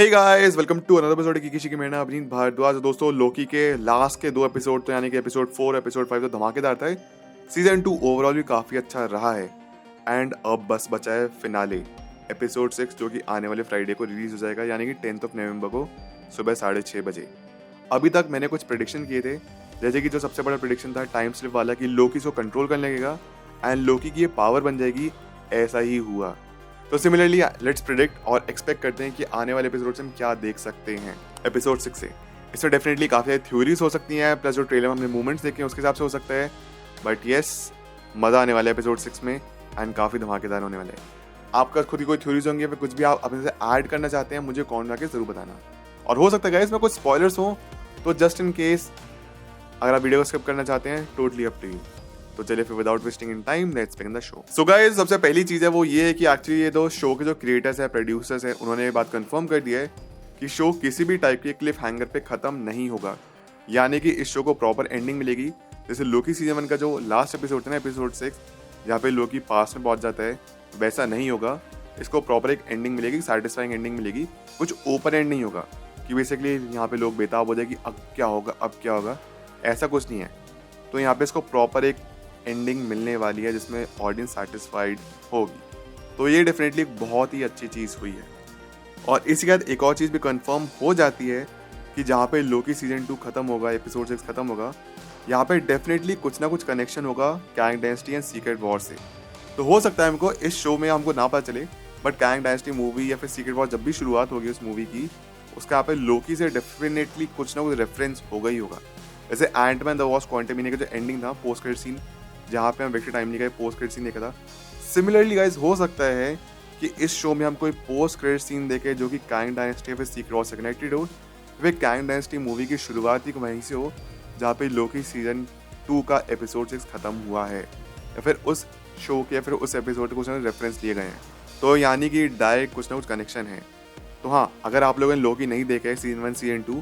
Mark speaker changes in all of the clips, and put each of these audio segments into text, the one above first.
Speaker 1: Hey guys, welcome to another episode की किसी की मेरा नाम अभिनीत भारद्वाज। दोस्तों, लोकी के लास्ट के 2 एपिसोड तो यानी कि एपिसोड 4 एपिसोड 5 तो धमाकेदार था। सीजन 2 ओवरऑल भी काफी अच्छा रहा है एंड अब बस बचा है फिनाले एपिसोड 6 जो कि आने वाले फ्राइडे को रिलीज हो जाएगा यानी कि 10th नवंबर को सुबह 6:30 बजे। अभी तक मैंने कुछ प्रेडिक्शन किए थे, जैसे कि जो सबसे बड़ा प्रेडिक्शन था टाइम स्लिप वाला कि लोकी को कंट्रोल करने लगेगा एंड लोकी की ये पावर बन जाएगी। ऐसा ही हुआ। तो सिमिलरली लेट्स प्रिडिक्ट और एक्सपेक्ट करते हैं कि आने वाले एपिसोड से हम क्या देख सकते हैं एपिसोड 6 से। इसमें डेफिनेटली काफ़ी सारी थ्योरीज हो सकती हैं, प्लस जो ट्रेलर में हमने मूवमेंट्स देखे हैं उसके हिसाब से हो सकता है। बट येस, मज़ा आने वाला है एपिसोड 6 में एंड काफ़ी धमाकेदार होने वाला है। आपका खुद की कोई थ्योरीज होंगी, फिर कुछ भी आप अपने से ऐड करना चाहते हैं, मुझे कमेंट करके ज़रूर बताना। और हो सकता है गाइस इसमें कुछ स्पॉयलर्स हों, तो जस्ट इन केस अगर आप वीडियो को स्किप करना चाहते हैं, टोटली अप टू यू। तो चलिए फिर without wasting in time let's begin the show. So guys, सबसे पहली चीज है वो ये है कि एक्चुअली ये दो शो के जो क्रिएटर्स है, प्रोड्यूसर्स है, उन्होंने ये बात कंफर्म कर दिया है कि शो किसी भी टाइप के क्लिफ हैंगर पे खत्म नहीं होगा। यानी कि इस शो को प्रॉपर एंडिंग मिलेगी। जैसे लोकी सीजन 1 का जो लास्ट एपिसोड था ना, एपिसोड 6, जहाँ पे लोकी पास्ट में पहुंच जाता है, वैसा नहीं होगा। इसको प्रॉपर एक एंडिंग मिलेगी, सेटिस्फाइंग एंडिंग मिलेगी। कुछ ओपन एंड नहीं होगा कि बेसिकली यहाँ पे लोग बेताब हो जाए कि अब क्या होगा अब क्या होगा, ऐसा कुछ नहीं है। तो यहाँ पे इसको प्रॉपर एक एंडिंग मिलने वाली है जिसमें ऑडियंस सेटिस्फाइड होगी। तो ये डेफिनेटली बहुत ही अच्छी चीज़ हुई है। और इसी के साथ एक और चीज़ भी कंफर्म हो जाती है कि जहाँ पे लोकी सीजन 2 खत्म होगा, एपिसोड 6 खत्म होगा, यहाँ पे डेफिनेटली कुछ ना कुछ कनेक्शन होगा Kang dynasty and secret war से। तो हो सकता है हमको इस शो में हमको ना पता चले, बट कैंग डायनेस्टी मूवी या फिर सीक्रेट वॉर जब भी शुरुआत होगी उस मूवी की, उसका यहाँ पे लोकी से डेफिनेटली कुछ ना कुछ रेफरेंस होगा ही होगा। जैसे एंटमैन द वॉस्प क्वांटमनिया का जो एंडिंग था, पोस्ट क्रेडिट सीन, जहाँ पे हम विक्टर टाइमली का पोस्ट क्रेडिट सीन देखा था, सिमिलरली गाइस हो सकता है कि इस शो में हम कोई पोस्ट क्रेडिट सीन देखें जो कि कैंग डायनेस्टी फिर सीक्रेट वॉर से कनेक्टेड हो, वे कैंग डायनेस्टी मूवी की शुरुआत ही वहीं से हो जहाँ पे लोकी सीजन 2 का एपिसोड 6 खत्म हुआ है, या फिर उस शो के या फिर उस एपिसोड के कुछ रेफरेंस लिए गए हैं। तो यानी कि डायरेक्ट कुछ ना कुछ कनेक्शन है। तो हाँ, अगर आप लोगों ने लोकी नहीं देखा है सीजन 1 सीजन 2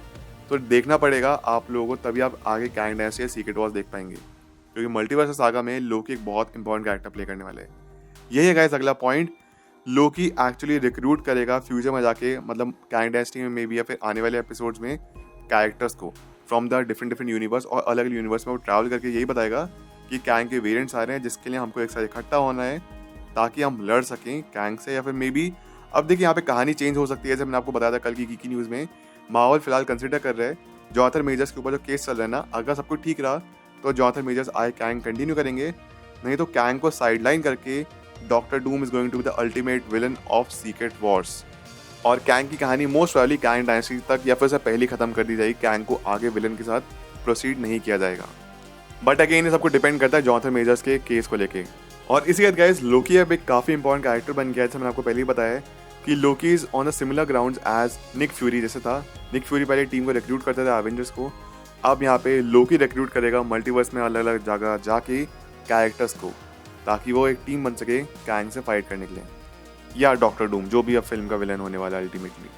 Speaker 1: तो देखना पड़ेगा आप लोगों को, तभी आप आगे कैंग डायनेस्टी या सीक्रेट वॉर देख पाएंगे, क्योंकि मल्टीवर्स सागा में लोकी एक बहुत इंपॉर्टेंट कैरेक्टर प्ले करने वाला है। यही है गाइस अगला पॉइंट। लोकी एक्चुअली रिक्रूट करेगा फ्यूचर में जाके, मतलब कैंग डायनेस्टी में मे बी या फिर आने वाले एपिसोड्स में, कैरेक्टर्स को फ्रॉम द डिफरेंट यूनिवर्स, और अलग अलग यूनिवर्स में वो ट्रैवल करके यही बताएगा कि कैंग के वेरिएंट्स आ रहे हैं जिसके लिए हमको एक साथ इकट्ठा होना है ताकि हम लड़ सकें कैंग से। या फिर मे बी अब देखिए यहाँ पे कहानी चेंज हो सकती है। जैसे मैंने आपको बताया था कल की न्यूज़ में, मार्वल फिलहाल कंसिडर कर रहे हैं जॉनथन मेजर्स के ऊपर जो केस चल रहा है ना, अगर सब कुछ ठीक रहा तो जॉनथन मेजर्स आए कैंग कंटिन्यू करेंगे, नहीं तो कैंग को साइडलाइन करके doctor Doom is going to be the ultimate villain of Secret Wars. और कैंग की कहानी मोस्ट प्रोबेबली कैंग डायनेस्टी तक या फिर से पहले खत्म कर दी जाएगी, कैंग को आगे विलन के साथ प्रोसीड नहीं किया जाएगा। बट अगेन ये सबको डिपेंड करता है जॉनथन मेजर्स के केस को लेके। और इसी के साथ गाइस लोकी अब एक काफ़ी इंपॉर्टेंट कैरेक्टर बन गया है। जैसे मैंने आपको पहले ही बताया है कि Loki is on a similar grounds as Nick Fury. जैसे था निक फ्यूरी पहले टीम को रिक्रूट करता था एवेंजर्स को, अब यहाँ पे लोकी रिक्रूट करेगा मल्टीवर्स में अलग अलग जगह जाके कैरेक्टर्स को, ताकि वो एक टीम बन सके कैंग से फाइट करने के लिए, या डॉक्टर डूम जो भी अब फिल्म का विलन होने वाला है अल्टीमेटली।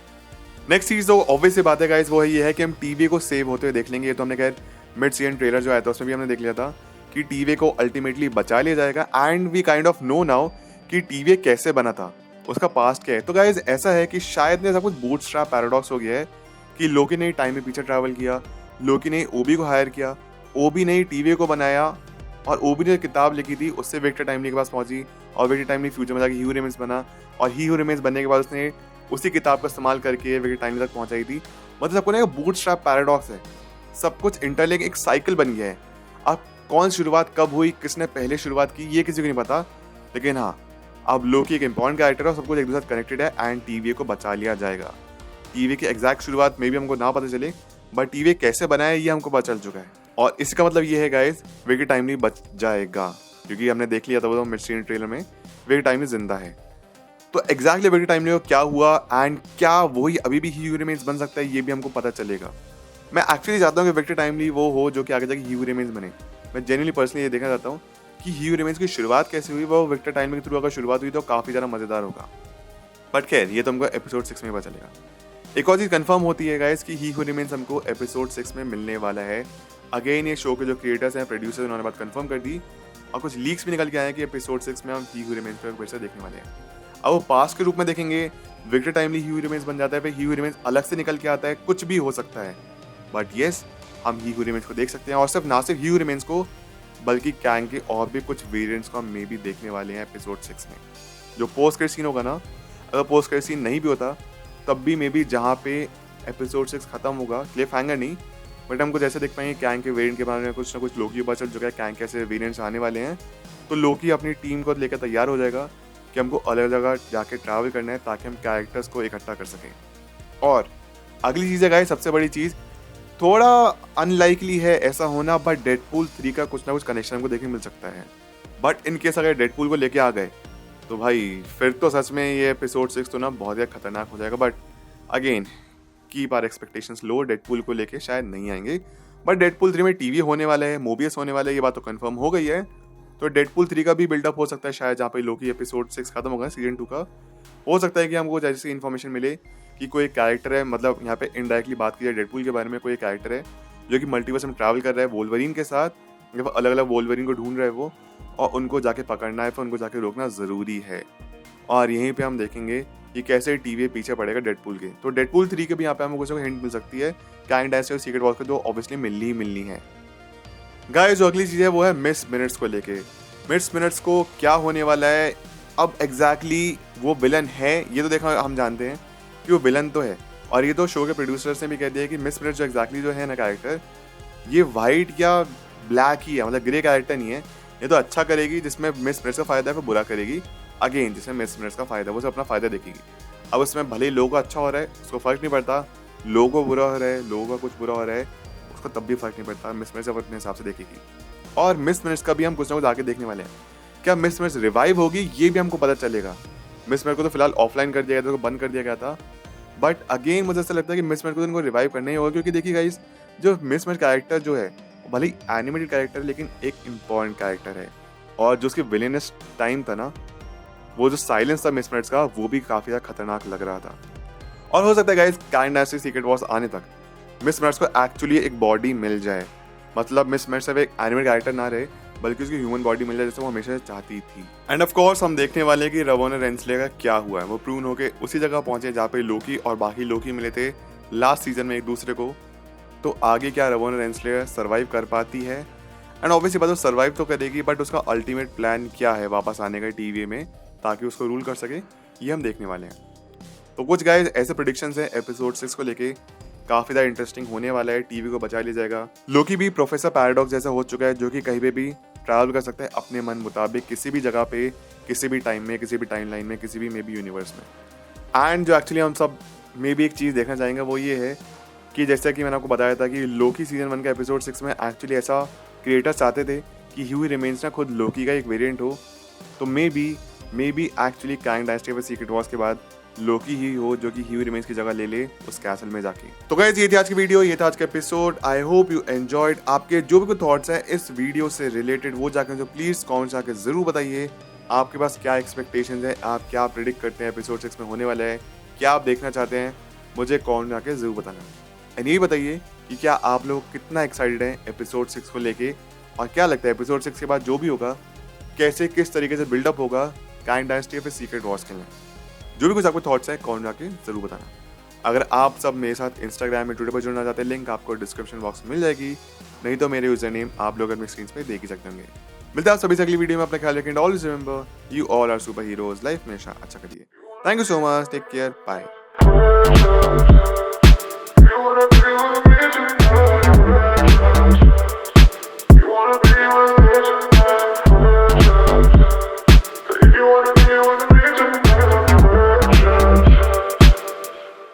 Speaker 1: नेक्स्ट चीज़ तो ऑब्वियस सी बात है गाइस, वो ये है कि हम टीवी को सेव होते हुए देख लेंगे। ये तो हमने खैर मिड सीजन ट्रेलर जो आया था उसमें भी हमने देख लिया था कि टीवी को अल्टीमेटली बचा लिया जाएगा। And we kind of know now कि टीवी कैसे बना था, उसका पास्ट क्या है। तो गाइस ऐसा है कि शायद ऐसा कुछ बूटस्ट्रैप पैराडॉक्स हो गया है कि लोकी ने टाइम में पीछे ट्रैवल किया, लोकी ने ओबी को हायर किया, ओबी ने टीवी को बनाया, और ओबी ने किताब लिखी थी, उससे विक्टर टाइमली के पास पहुंची, और विक्टर टाइमली फ्यूचर में जाकर ह्यू रिमेंस बना, और ह्यू रिमेंस बनने के बाद उसने उसी किताब का इस्तेमाल करके विक्टर टाइमली तक पहुंचाई थी। मतलब सबको ना बूटस्ट्रैप पैराडॉक्स है, सब कुछ इंटरलिंक एक साइकिल बन गया है। अब कौन शुरुआत कब हुई, किसने पहले शुरुआत की, ये किसी को नहीं पता। लेकिन हाँ, अब लोकी एक इंपॉर्टेंट कैरेक्टर है, सब कुछ एक दूसरे से कनेक्टेड है एंड टीवी को बचा लिया जाएगा। टीवी की एग्जैक्ट शुरुआत में भी हमको ना पता चले, बट टीवी कैसे बना है ये हमको पता चल चुका है। और इसका मतलब ये है गाइस, विक्टर टाइमली बच जाएगा, क्योंकि हमने देख लिया था वो मिड सीजन ट्रेलर में विक्टर टाइमली जिंदा है। तो एग्जैक्टली विक्टर टाइमली को क्या हुआ एंड क्या वही अभी भी ह्यू रिमेंस बन सकता है, ये भी हमको पता चलेगा। मैं एक्चुअली चाहता हूँ कि विक्टर टाइमली वो हो जो कि आगे जाके ह्यू रिमेंस बने। मैं जेन्युइनली पर्सनली ये देखना चाहता हूँ कि ह्यू रिमेंस की शुरुआत कैसे हुई, वो विक्टर टाइमली के थ्रू अगर शुरुआत हुई तो काफ़ी ज़्यादा मज़ेदार होगा। बट खैर ये तो हमको एपिसोड 6 में पता चलेगा। एक और चीज़ कंफर्म होती है गाइस कि ह्यू रिमेंस हमको एपिसोड 6 में मिलने वाला है। अगेन ये शो के जो क्रिएटर्स हैं, प्रोड्यूसर्स, उन्होंने बात कंफर्म कर दी, और कुछ लीक्स भी निकल के आए हैं कि एपिसोड 6 में हम ह्यू रिमेंस को फिर से देखने वाले हैं। अब वो पास्ट के रूप में देखेंगे विक्टर टाइमली ह्यू रिमेंस बन जाता है, फिर ह्यू रिमेंस अलग से निकल के आता है, कुछ भी हो सकता है। बट येस, हम ह्यू रिमेंस को देख सकते हैं, और सिर्फ ह्यू रिमेंस को बल्कि कैंग के और भी कुछ वेरिएंट्स को हम मे भी देखने वाले हैं एपिसोड 6 में। जो पोस्ट क्रेडिट सीन होगा ना, अगर पोस्ट क्रेडिट सीन नहीं भी होता तब भी मे बी जहाँ पे एपिसोड 6 खत्म होगा, क्लिफ हैंगर नहीं, बट हम कुछ ऐसे देख पाएंगे कैंग के वेरिएंट के बारे में कुछ ना कुछ लोकी के पता चल चुका है कैंग के ऐसे वेरिएंट्स आने वाले हैं। तो लोकी अपनी टीम को लेकर तैयार हो जाएगा कि हमको अलग जगह जाके ट्रैवल करना है ताकि हम कैरेक्टर्स को इकट्ठा कर सकें। और अगली चीज़ है गाइस, सबसे बड़ी चीज़, थोड़ा अनलाइकली है ऐसा होना, बट डेडपूल 3 का कुछ ना कुछ कनेक्शन हमको देखने मिल सकता है। बट इन केस अगर डेडपूल को लेके आ गए तो भाई फिर तो सच में ये एपिसोड 6 तो ना बहुत ही खतरनाक हो जाएगा। But again keep our expectations low, Deadpool को लेके शायद नहीं आएंगे। बट डेडपूल 3 में टीवी होने वाला है, मोबियस होने वाला है, ये बात तो कंफर्म हो गई है। तो डेडपूल 3 का भी बिल्डअप हो सकता है शायद, जहाँ पे लोकी एपिसोड 6 खत्म होगा सीजन 2 का। हो सकता है कि हमको जैसी इन्फॉर्मेशन मिले कि कोई कैरेक्टर है, मतलब यहाँ पे इनडायरेक्टली बात की जाए डेडपूल के बारे में, कोई कैरेक्टर है जो कि मल्टीवर्स में ट्रैवल कर रहा है वोल्वरीन के साथ, जब अलग अलग वोल्वरीन को ढूंढ रहा है वो, और उनको जाके पकड़ना है, फिर उनको जाके रोकना ज़रूरी है। और यहीं पे हम देखेंगे कि कैसे टीवी पीछे पड़ेगा डेडपूल के। तो डेडपूल 3 के भी यहाँ पे हमको कुछ हिंट मिल सकती है कैंग डायनेस्टी और सीक्रेट वॉर्स को, जो ऑब्वियसली मिलनी है। गाइस, जो अगली चीज़ है वो है मिस मिनट्स को लेके। मिस मिनट्स को क्या होने वाला है, अब एग्जैक्टली वो विलन है ये तो देखा हम जानते हैं कि वो विलन तो है, और ये तो शो के प्रोड्यूसर्स ने भी कह दिया कि मिस मिनट्स जो एग्जैक्टली जो है ना कैरेक्टर, ये वाइट या ब्लैक ही है, मतलब ग्रे कैरेक्टर नहीं है। ये तो अच्छा करेगी जिसमें मिस मिनट्स का फायदा है, फिर बुरा करेगी अगेन जिसमें मिस मिनट्स का फायदा है, वो सब अपना फायदा देखेगी। अब उसमें भले ही लोगों को अच्छा हो रहा है उसको फर्क नहीं पड़ता, लोगों को बुरा हो रहा है, लोगों का कुछ बुरा हो रहा है उसको तब भी फर्क नहीं पड़ता, मिस मिनट्स अपने हिसाब से देखेगी। और मिस मिनट्स का भी हम कुछ ना कुछ आगे देखने वाले हैं। क्या मिस मिनट्स रिवाइव होगी ये भी हमको पता चलेगा। मिस मिनट को तो फिलहाल ऑफलाइन कर दिया गया था, बंद कर दिया गया था, बट अगेन मुझे ऐसा लगता है कि मिस मिनट को इनको रिवाइव करना ही होगा, क्योंकि देखिए गाइस, जो मिस मिनट कैरेक्टर जो है भले ही एनिमेटेड कैरेक्टर है लेकिन एक इम्पॉर्टेंट कैरेक्टर है, और जो उसकी विलेनस टाइम था ना, वो जो साइलेंस था मिस मिनट्स का, वो भी काफ़ी ज़्यादा खतरनाक लग रहा था। और हो सकता है guys Kang dynasty secret Wars आने तक मिस मिनट्स को एक्चुअली एक बॉडी मिल जाए, मतलब मिस मिनट्स अब एक एनिमेटेड कैरेक्टर ना रहे बल्कि उसकी ह्यूमन बॉडी मिल जाए जैसे वो हमेशा चाहती थी। एंड ऑफ कोर्स हम देखने वाले हैं कि रवोना रेंसले का क्या हुआ है, वो प्रूव होके उसी जगह पहुंचे जहाँ पे लोकी और बाकी लोकी मिले थे लास्ट सीजन में एक दूसरे को। तो आगे क्या रवोना रेंसले सर्वाइव कर पाती है, एंड ऑब्वियसली बात सर्वाइव तो करेगी, बट उसका अल्टीमेट प्लान क्या है वापस आने का टीवी में ताकि उसको रूल कर सके, ये हम देखने वाले हैं। तो कुछ गाइस ऐसे प्रेडिक्शंस हैं एपिसोड 6 को लेके, काफी ज़्यादा इंटरेस्टिंग होने वाला है, टीवी को बचा लिया जाएगा। लोकी भी प्रोफेसर पैराडॉक्स जैसा हो चुका है जो कि कहीं पे भी ट्रैवल कर सकता है अपने मन मुताबिक, किसी भी जगह पे, किसी भी टाइम में, किसी भी टाइम लाइन में, किसी भी मे बी यूनिवर्स में। एंड जो एक्चुअली हम सब मे भी एक चीज़ देखना चाहेंगे वो ये है कि जैसा कि मैंने आपको बताया था कि लोकी सीजन 1 का एपिसोड 6 में एक्चुअली ऐसा क्रिएटर्स चाहते थे कि ह्यू रिमेंस ना खुद लोकी का एक वेरिएंट हो, तो may be actually Kang dynasty of Secret Wars के बाद लोकी ही हो जो कि ह्यू रिमेंस की जगह ले ले उस कैसल में जाके। तो गाइस, ये थी आज की वीडियो, ये था आज का episode. I hope you enjoyed. आपके जो भी कोई थॉट्स हैं इस वीडियो से रिलेटेड वो जाकर जो प्लीज कमेंट्स जाके जरूर बताइए। आपके पास क्या एक्सपेक्टेशंस है, आप क्या प्रेडिक्ट करते हैं एपिसोड 6 में होने वाला है, क्या आप देखना चाहते हैं, मुझे कमेंट जाके जरूर बताना। एंड ये बताइए कि क्या आप लोग कितना एक्साइटेड हैं एपिसोड 6 को लेके, और क्या लगता है एपिसोड 6 के बाद जो भी होगा कैसे किस तरीके से बिल्डअप होगा Kang dynasty of Secret Wars के लिए। जो भी कुछ आपके थॉट्स हैं कमेंट जाके जरूर बताना। अगर आप सब मेरे साथ इंस्टाग्राम में ट्विटर पर जुड़ना चाहते हैं, लिंक आपको डिस्क्रिप्शन बॉक्स में मिल जाएगी, नहीं तो मेरे यूजर नेम आप लोग अपनी स्क्रीन पे देख ही सकते होंगे। मिलते हैं आप सभी से अगली वीडियो में, अपना ख्याल रखें, always remember you all are super heroes, life में अच्छा करिए। Thank you so much, take care, bye.